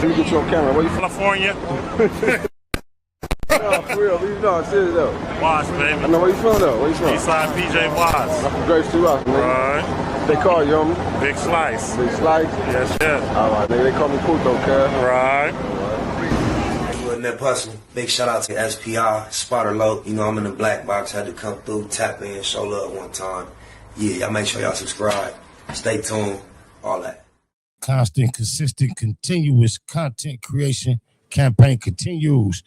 Let me get you on camera. Where you from? California. No, for real. You know, I'm serious though. Watts, baby. I know where you from though. Where you from? Eastside PJ Watts. I'm from Grace 2 Rock, nigga. Right. They call you, homie? Big Slice. Big Slice? Yes, yes. All right, nigga. They call me Puto, cuz. Right. And that hustle. Big shout out to SPI, Spotter Low. You know, I'm in the black box. Had to come through, tap in, show love one time. Yeah, y'all make sure y'all subscribe. Stay tuned. All that. Constant, consistent, continuous content creation campaign continues.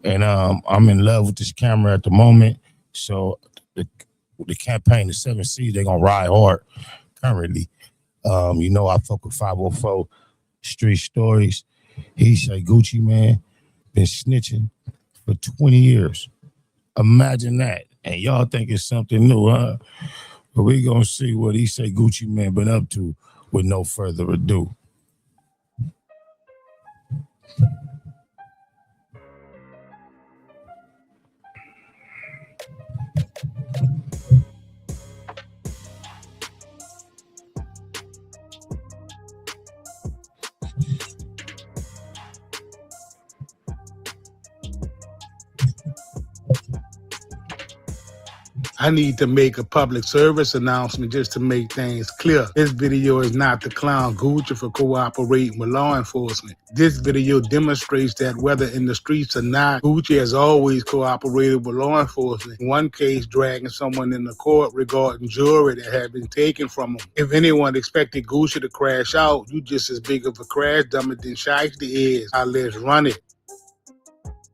And I'm in love with this camera at the moment. So the campaign, the 7C, they're going to ride hard currently. You know, I fuck with 504 Street Stories. He say Gucci Man been snitching for 20 years. Imagine that. And y'all think it's something new, huh? But we going to see what he say Gucci Man been up to with no further ado. I need to make a public service announcement just to make things clear. This video is not to clown Gucci for cooperating with law enforcement. This video demonstrates that whether in the streets or not, Gucci has always cooperated with law enforcement. In one case, dragging someone in the court regarding jewelry that had been taken from him. If anyone expected Gucci to crash out, you just as big of a crash dummy than Shiesty is. Now let's run it.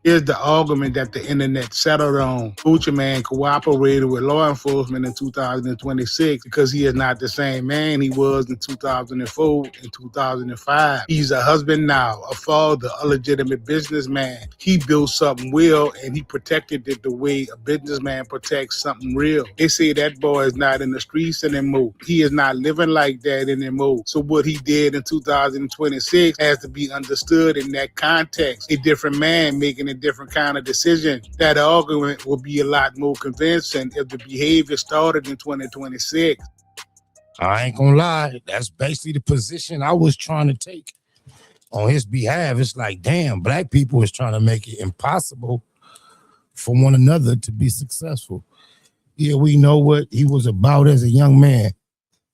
Here's the argument that the internet settled on. Gucci Man cooperated with law enforcement in 2026 because he is not the same man he was in 2004 and 2005. He's a husband now, a father, a legitimate businessman. He built something real and he protected it the way a businessman protects something real. They say that boy is not in the streets anymore. He is not living like that anymore. So what he did in 2026 has to be understood in that context. A different man making a different kind of decision. That argument will be a lot more convincing if the behavior started in 2026. I ain't gonna lie, that's basically the position I was trying to take on his behalf. It's like, damn, black people is trying to make it impossible for one another to be successful. Yeah, we know what he was about as a young man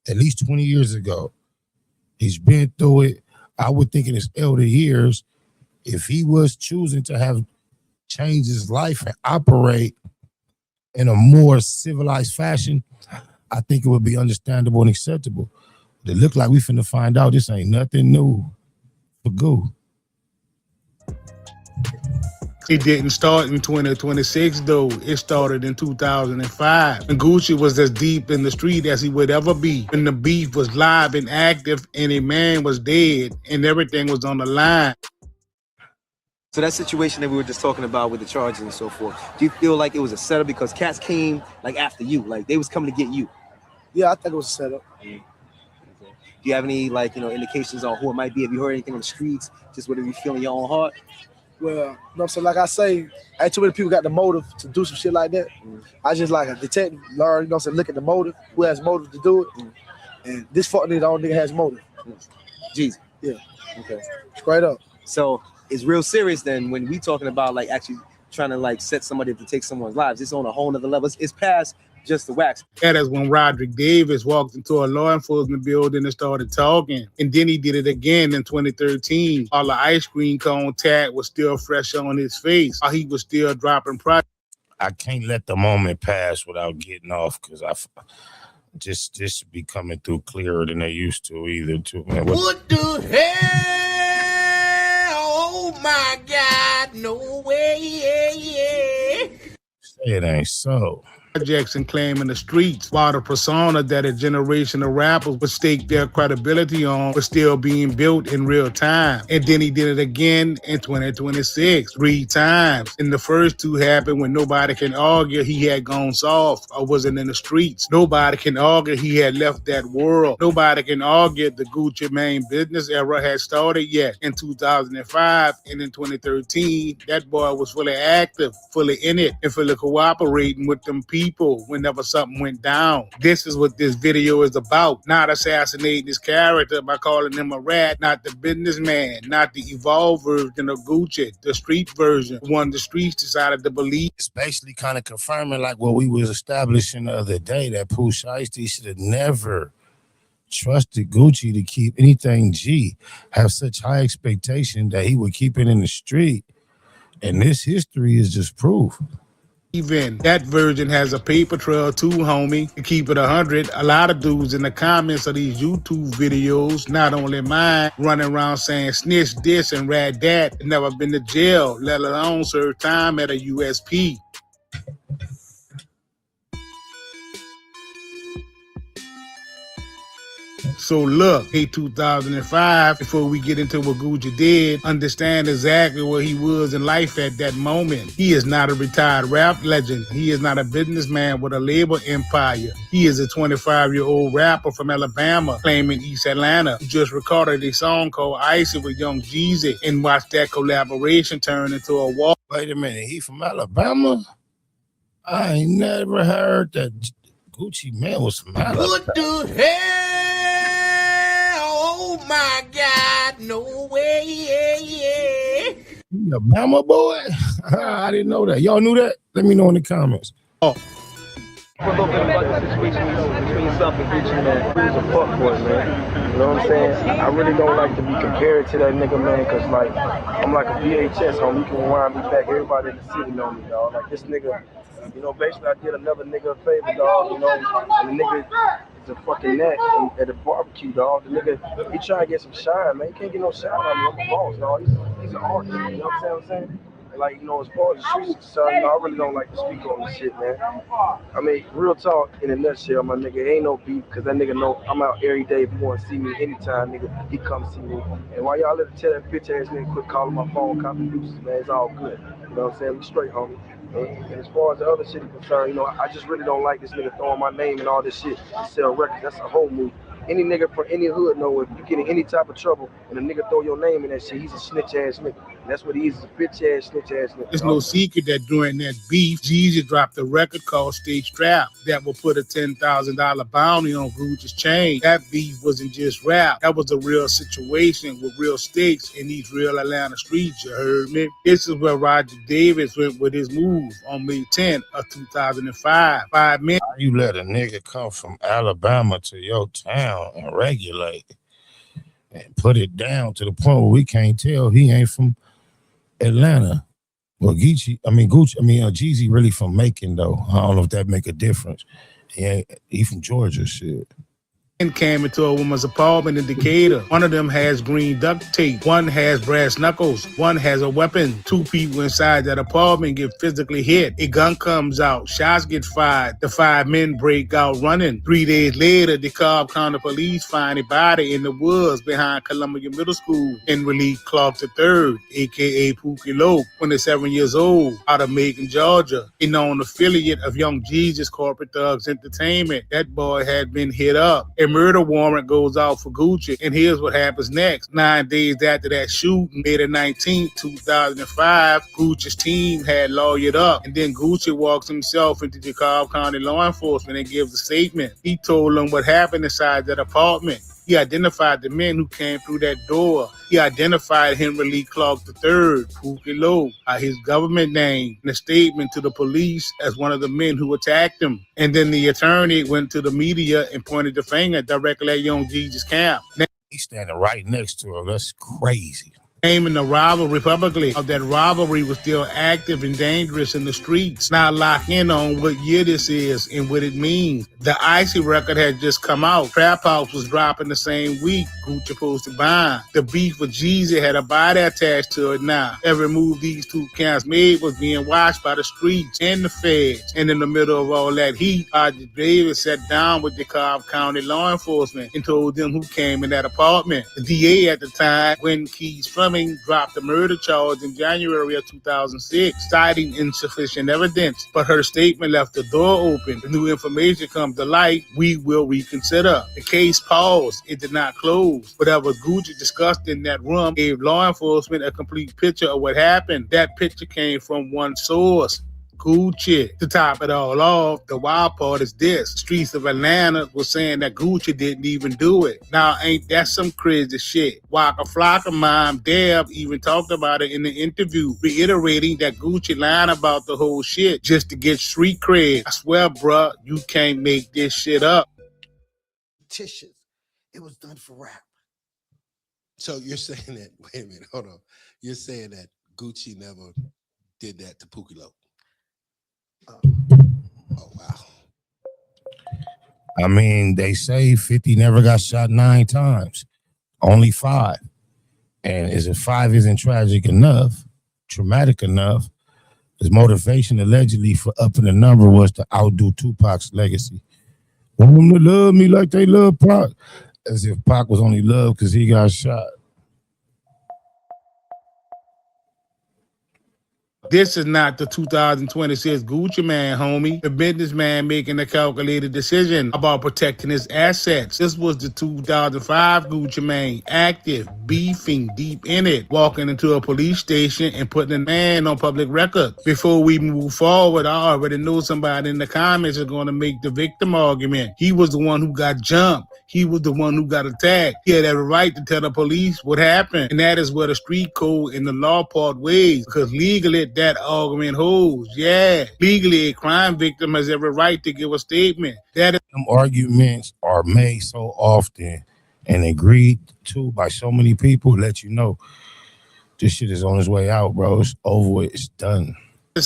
at least 20 years ago. He's been through it. I would think in his elder years, if he was choosing to have changed his life and operate in a more civilized fashion, I think it would be understandable and acceptable. But it look like we finna find out this ain't nothing new for Goo. It didn't start in 2026 though. It started in 2005. And Gucci was as deep in the street as he would ever be. When the beef was live and active and a man was dead and everything was on the line. So that situation that we were just talking about with the charges and so forth, do you feel like it was a setup because cats came like after you, like they was coming to get you? Yeah, I think it was a setup. Okay. Do you have any indications on who it might be? Have you heard anything on the streets? Just whatever you feel in your own heart? Well, you know what I'm saying? Like I say, ain't too many people got the motive to do some shit like that. I just like a detective, learn, you know what I'm saying, look at the motive, who has motive to do it. And this fuck nigga, the only nigga has motive. Jeez. Yeah. Okay. Straight up. So it's real serious then when we talking about like actually trying to like set somebody up to take someone's lives. It's on a whole nother level. It's past just the wax. That is when Roderick Davis walked into a law enforcement building and started talking. And then he did it again in 2013. All the ice cream cone tag was still fresh on his face. He was still dropping projects. I can't let the moment pass without getting off because I just be coming through clearer than they used to either. Too, man. What the hell? Oh my God, no way, Say it ain't so. Jackson claiming the streets, while the persona that a generation of rappers would stake their credibility on was still being built in real time. And then he did it again in 2026, 3 times. And the first 2 happened when nobody can argue he had gone soft or wasn't in the streets. Nobody can argue he had left that world. Nobody can argue the Gucci Mane business era had started yet. In 2005 and in 2013, that boy was fully active, fully in it, and fully cooperating with them people people whenever something went down. This is what this video is about. Not assassinating his character by calling him a rat, not the businessman, not the evolved version of Gucci, the street version, the one the streets decided to believe. It's basically kind of confirming like what we was establishing the other day, that Pooh Shiesty should have never trusted Gucci to keep anything G, have such high expectation that he would keep it in the street. And this history is just proof. Even that version has a paper trail too, homie. To keep it 100, a lot of dudes in the comments of these YouTube videos, not only mine, running around saying snitch this and rat that, and never been to jail, let alone serve time at a USP. So look, hey, 2005, before we get into what Gucci did, understand exactly where he was in life at that moment. He is not a retired rap legend. He is not a businessman with a labor empire. He is a 25-year-old rapper from Alabama, claiming East Atlanta, who just recorded a song called Icy with Young Jeezy, and watched that collaboration turn into a war. Wait a minute, he from Alabama? I ain't never heard that Gucci man was from Alabama. What the hell? Oh my God, no way, You Alabama boy? I didn't know that. Y'all knew that? Let me know in the comments. A little bit about the situation between yourself and Gucci, man. He was a fuckboy, man. You know what I'm saying? I really don't like to be compared to that nigga, man, because, like, I'm like a VHS, homie. You can rewind me back. Everybody in the city know me, dog. Like, this nigga, you know, basically I did another nigga a favor, dog, you know, and the nigga is a fucking net at a barbecue, dog. The nigga, he trying to get some shine, man. He can't get no shine on me. I'm a boss, dog. He's an artist, you know what I'm saying? Like, you know, as far as the streets concerned, you know, I really don't like to speak on this shit, man. I mean, real talk, in a nutshell, my nigga, ain't no beef, because that nigga know I'm out every day. If you want to see me anytime, nigga, he come see me. And while y'all let him tell that bitch ass nigga quit calling my phone, copy deuces, man, it's all good. You know what I'm saying? We straight, homie. And as far as the other shit is concerned, you know, I just really don't like this nigga throwing my name and all this shit to sell records. That's a whole move. Any nigga from any hood know if you get in any type of trouble and a nigga throw your name in that shit, he's a snitch ass nigga. That's what he is, a bitch ass, snitch ass nigga. It's no secret that during that beef, Jeezy dropped a record called Stay Strapped that will put a $10,000 bounty on Gucci's chain. That beef wasn't just rap. That was a real situation with real stakes in these real Atlanta streets, you heard me? This is where Roger Davis went with his move on May 10th of 2005. 5 men. How you let a nigga come from Alabama to your town and regulate and put it down to the point where we can't tell he ain't from Atlanta? Well, Jeezy really from Macon though. I don't know if that make a difference. He from Georgia, shit. Came into a woman's apartment in Decatur. One of them has green duct tape. One has brass knuckles. One has a weapon. 2 people inside that apartment get physically hit. A gun comes out. Shots get fired. The 5 men break out running. 3 days later, DeKalb County police find a body in the woods behind Columbia Middle School and release Clark III, a.k.a. Pookie Low, 27 years old, out of Macon, Georgia, a known affiliate of Young Jeezy's Corporate Thugs Entertainment. That boy had been hit up. A murder warrant goes out for Gucci, and here's what happens next. 9 days after that shooting, May the 19th, 2005, Gucci's team had lawyered up, and then Gucci walks himself into DeKalb County law enforcement and gives a statement. He told them what happened inside that apartment. He identified the men who came through that door. He identified Henry Lee Clark III, Pookie Low, his government name, in a statement to the police as one of the men who attacked him. And then the attorney went to the media and pointed the finger directly at Young Jeezy's camp. He's standing right next to him. That's crazy. Naming the rivalry publicly of that rivalry was still active and dangerous in the streets. Now lock in on what year this is and what it means. The Icy record had just come out. Trap House was dropping the same week Gucci posted Bond. The beef with Jeezy had a body attached to it now. Every move these 2 camps made was being watched by the streets and the feds. And in the middle of all that heat, Roger Davis sat down with DeKalb County law enforcement and told them who came in that apartment. The DA at the time, Gwen Keys Fleming, dropped a murder charge in January of 2006, citing insufficient evidence, but her statement left the door open. If new information comes to light, we will reconsider. The case paused. It did not close. Whatever Gucci discussed in that room gave law enforcement a complete picture of what happened. That picture came from one source, Gucci. To top it all off, the wild part is this. Streets of Atlanta was saying that Gucci didn't even do it. Now, ain't that some crazy shit? Waka Flocka mom, Deb, even talked about it in the interview, reiterating that Gucci lied about the whole shit just to get street cred. I swear, bruh, you can't make this shit up. Tissues. It was done for rap. So you're saying that, wait a minute, hold on. You're saying that Gucci never did that to Pookie Loc. Oh, wow. I mean, they say 50 never got shot 9 times, only 5. And if 5 isn't tragic enough, traumatic enough, his motivation allegedly for upping the number was to outdo Tupac's legacy. Want them to love me like they love Pac, as if Pac was only loved because he got shot. This is not the 2026 Gucci man, homie. The businessman making a calculated decision about protecting his assets. This was the 2005 Gucci man, active, beefing, deep in it, walking into a police station and putting a man on public record. Before we move forward, I already know somebody in the comments is going to make the victim argument. He was the one who got jumped. He was the one who got attacked. He had every right to tell the police what happened. And that is where the street code and the law part ways. Because legally, that argument holds. Yeah. Legally, a crime victim has every right to give a statement. That is Them arguments are made so often and agreed to by so many people, let you know this shit is on its way out, bro. It's over with. It's done.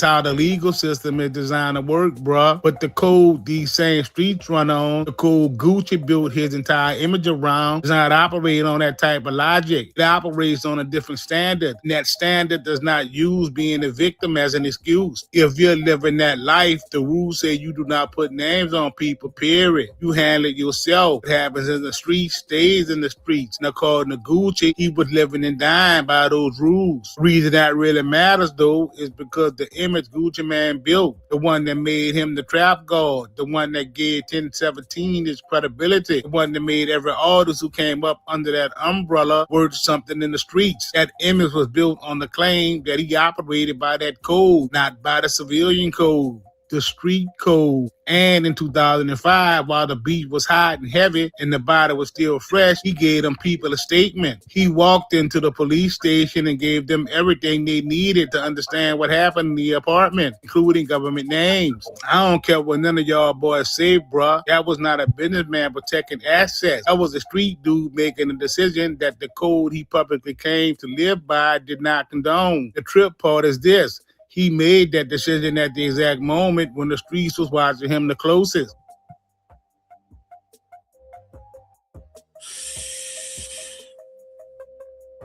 how the legal system is designed to work, bruh. But the code these same streets run on, the code Gucci built his entire image around, does not operate on that type of logic. It operates on a different standard. And that standard does not use being a victim as an excuse. If you're living that life, the rules say you do not put names on people, period. You handle it yourself. What happens in the streets stays in the streets. And according to Gucci, he was living and dying by those rules. The reason that really matters, though, is because the image Gucci man built, the one that made him the trap god, the one that gave 1017 his credibility, the one that made every artist who came up under that umbrella worth something in the streets. That image was built on the claim that he operated by that code, not by the civilian code, the street code. And in 2005, while the beat was hot and heavy and the body was still fresh, he gave them people a statement. He walked into the police station and gave them everything they needed to understand what happened in the apartment, including government names. I don't care what none of y'all boys say, bruh. That was not a businessman protecting assets. That was a street dude making a decision that the code he publicly claimed to live by did not condone. The trip part is this. He made that decision at the exact moment when the streets was watching him the closest.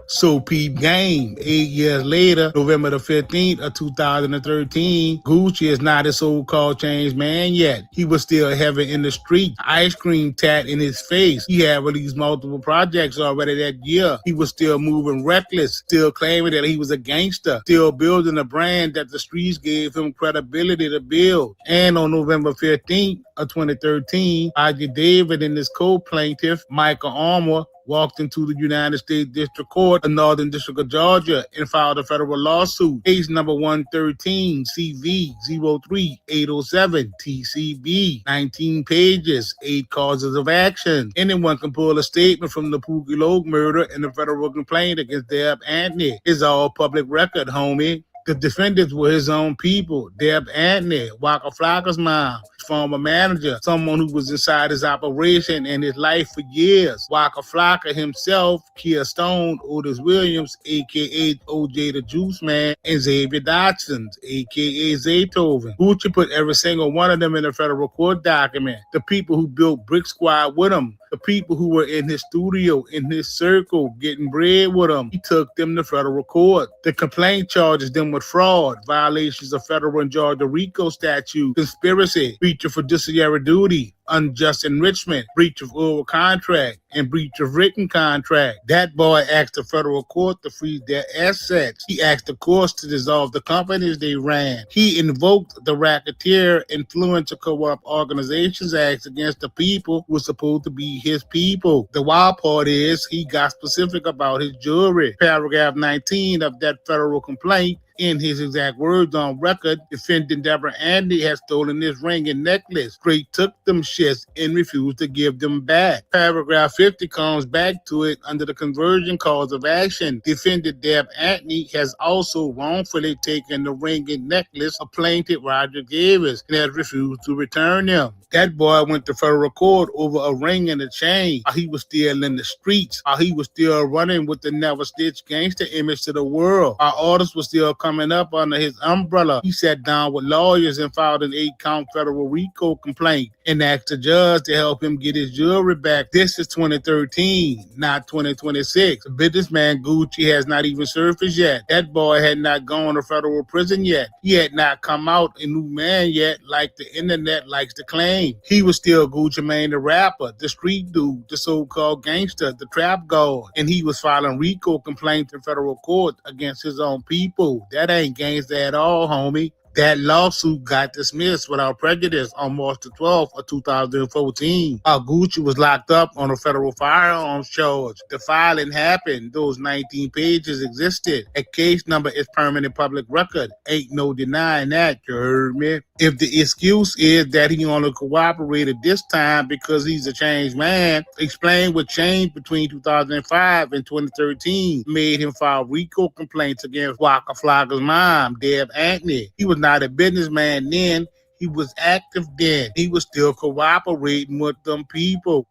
So peep game. 8 years later, November the 15th of 2013, Gucci is not a so-called changed man yet. He was still heavy in the street, ice cream tat in his face. He had released multiple projects already that year. He was still moving reckless, still claiming that he was a gangster, still building a brand that the streets gave him credibility to build. And on November 15th of 2013, I.J. David and his co-plaintiff, Michael Armour, walked into the United States District Court, the Northern District of Georgia, and filed a federal lawsuit. Case number 113 CV 03807 TCB, 19 pages, 8 causes of action. Anyone can pull a statement from the Pookie Loc murder and the federal complaint against Deb Antony. It's all public record, homie. The defendants were his own people. Deb Antony, Waka Flocka's mom, his former manager, someone who was inside his operation and his life for years. Waka Flocka himself, Kia Stone, Otis Williams, a.k.a. OJ the Juice Man, and Xavier Dodson, a.k.a. Zaytoven. Gucci put every single one of them in a federal court document. The people who built Brick Squad with him, the people who were in his studio, in his circle, getting bread with him, he took them to federal court. The complaint charges them with fraud, violations of federal and Georgia RICO statute, conspiracy, breach of fiduciary duty, unjust enrichment, breach of oral contract, and breach of written contract. That boy asked the federal court to freeze their assets. He asked the courts to dissolve the companies they ran. He invoked the Racketeer Influential Co-op Organizations Act against the people who were supposed to be his people. The wild part is he got specific about his jury. Paragraph 19 of that federal complaint In his exact words on record, defendant Deborah Andy has stolen this ring and necklace. Straight took them shits and refused to give them back. Paragraph 50 comes back to it under the conversion cause of action. Defendant Deb Anthony has also wrongfully taken the ring and necklace of plaintiff Roger Davis and has refused to return them. That boy went to federal court over a ring and a chain while he was still in the streets, while he was still running with the never stitch gangster image to the world. Our orders were still coming up under his umbrella. He sat down with lawyers and filed an 8-count federal RICO complaint and asked the judge to help him get his jewelry back. This is 2013, not 2026. The businessman Gucci has not even surfaced yet. That boy had not gone to federal prison yet. He had not come out a new man yet, like the internet likes to claim. He was still Gucci Mane, the rapper, the street dude, the so-called gangster, the trap guard, and he was filing RICO complaints in federal court against his own people. That ain't gangster at all, homie. That lawsuit got dismissed without prejudice on March the 12th of 2014. Gucci was locked up on a federal firearms charge. The filing happened. Those 19 pages existed. A case number is permanent public record. Ain't no denying that, you heard me? If the excuse is that he only cooperated this time because he's a changed man, explain what changed between 2005 and 2013 made him file RICO complaints against Waka Flocka's mom, Deb Anthony. He was not a businessman then. He was active then. He was still cooperating with them people.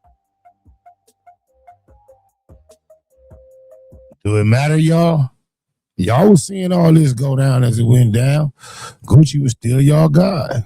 Do it matter, y'all? Y'all was seeing all this go down as it went down. Gucci was still y'all guy.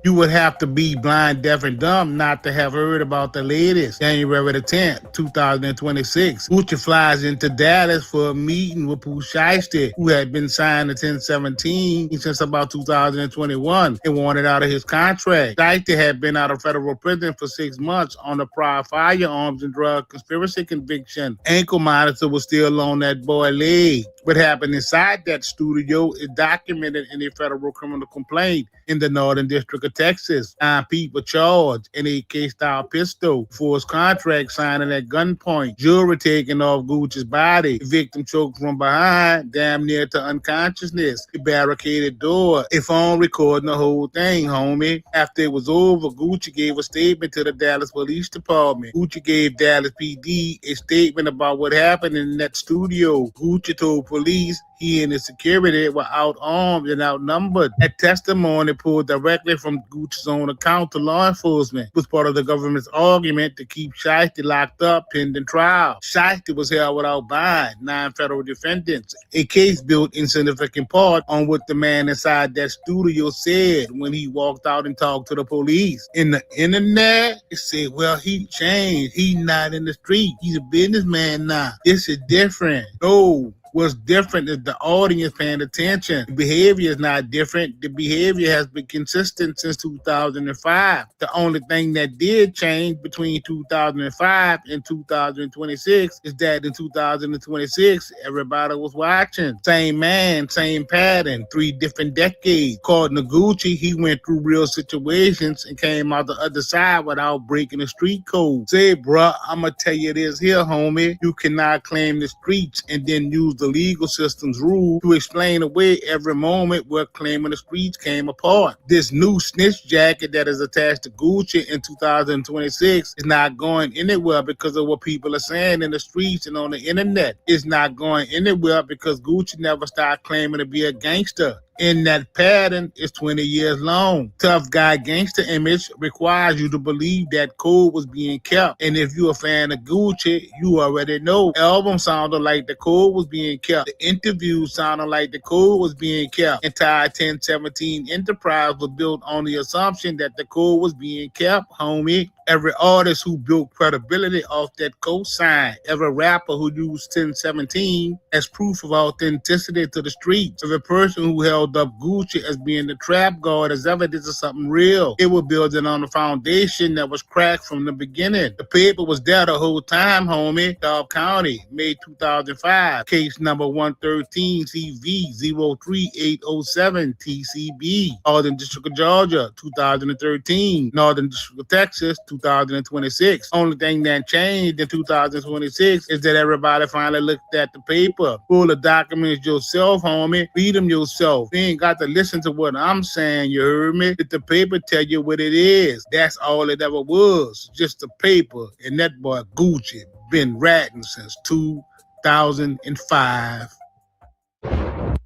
You would have to be blind, deaf, and dumb not to have heard about the latest. January the 10th, 2026. Gucci flies into Dallas for a meeting with Pooh Shiesty, who had been signed to 1017 since about 2021 and wanted out of his contract. Shiesty had been out of federal prison for 6 months on a prior firearms and drug conspiracy conviction. Ankle monitor was still on that boy leg. What happened inside that studio is documented in a federal criminal complaint in the Northern District of Texas. 9 people charged, an AK-style pistol for his contract signing at gunpoint, jewelry taken off Gucci's body, the victim choked from behind, damn near to unconsciousness, a barricaded door, a phone recording the whole thing, homie. After it was over, Gucci gave a statement to the Dallas Police Department. Gucci gave Dallas PD a statement about what happened in that studio. Gucci told police he and his security were out-armed and outnumbered. That testimony pulled directly from Gucci's own account to law enforcement. It was part of the government's argument to keep Shiesty locked up pending trial. Shiesty was held without bond, 9 federal defendants. A case built in significant part on what the man inside that studio said when he walked out and talked to the police. In the internet, it said, well, he changed. He's not in the street. He's a businessman now. This is different. No. What's different is the audience paying attention. The behavior is not different. The behavior has been consistent since 2005. The only thing that did change between 2005 and 2026 is that in 2026, everybody was watching. Same man, same pattern, 3 different decades. According to Gucci, he went through real situations and came out the other side without breaking the street code. Say, bruh, I'm going to tell you this here, homie. You cannot claim the streets and then use the legal system's rule to explain away every moment where claiming the streets came apart. This new snitch jacket that is attached to Gucci in 2026 is not going anywhere because of what people are saying in the streets and on the internet. It's not going anywhere because Gucci never stopped claiming to be a gangster. And that pattern is 20 years long. Tough guy gangster image requires you to believe that code was being kept. And if you're a fan of Gucci, you already know. The album sounded like the code was being kept. The interview sounded like the code was being kept. Entire 1017 enterprise was built on the assumption that the code was being kept, homie. Every artist who built credibility off that cosign, every rapper who used 1017 as proof of authenticity to the streets, every person who held up Gucci as being the trap guard as evidence of something real. It was building on a foundation that was cracked from the beginning. The paper was there the whole time, homie. DeKalb County, May 2005, case number 113 CV 03807 TCB. Northern District of Georgia, 2013. Northern District of Texas, 2026. Only thing that changed in 2026 is that everybody finally looked at the paper. Pull the documents yourself, homie. Read them yourself. You ain't got to listen to what I'm saying, you heard me? Let the paper tell you what it is. That's all it ever was, just the paper. And that boy Gucci been ratting since 2005.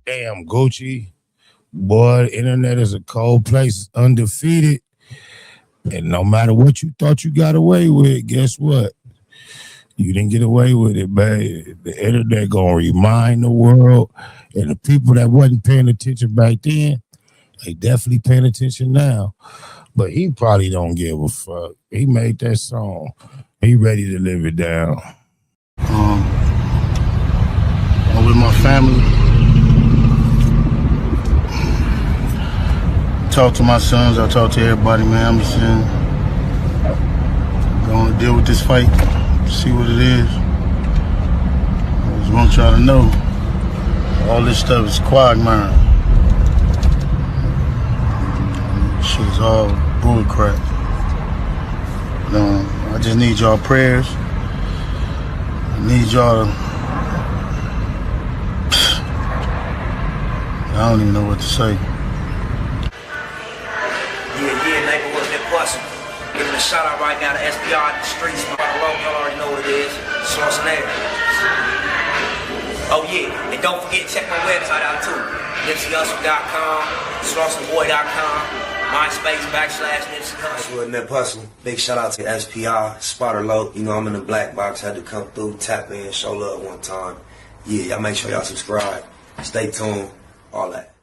Damn, Gucci. Boy, the internet is a cold place. It's undefeated. And no matter what you thought you got away with, guess what? You didn't get away with it, babe. The internet gonna remind the world, and the people that wasn't paying attention back then, they definitely paying attention now. But he probably don't give a fuck. He made that song. He ready to live it down. I'm with my family. Talk to my sons. I talk to everybody, man. I'm just saying, going to deal with this fight, see what it is. I just want y'all to know, all this stuff is quagmire. Shit is all bull crap. I just need y'all prayers. I need y'all to, I don't even know what to say. Yeah, neighborhood Nip Bustin'. Giving a shout out right now to SPR in the streets. Y'all already know what it is. Source and air. Oh yeah, and don't forget to check my website out too. NipseyHustle.com, SourceandBoy.com, MySpace/Nipsey Hustle. Nip Hustle. Big shout out to SPR, Spotter Low. You know I'm in the black box. Had to come through, tap in, show love one time. Yeah, y'all make sure y'all subscribe. Stay tuned. All that.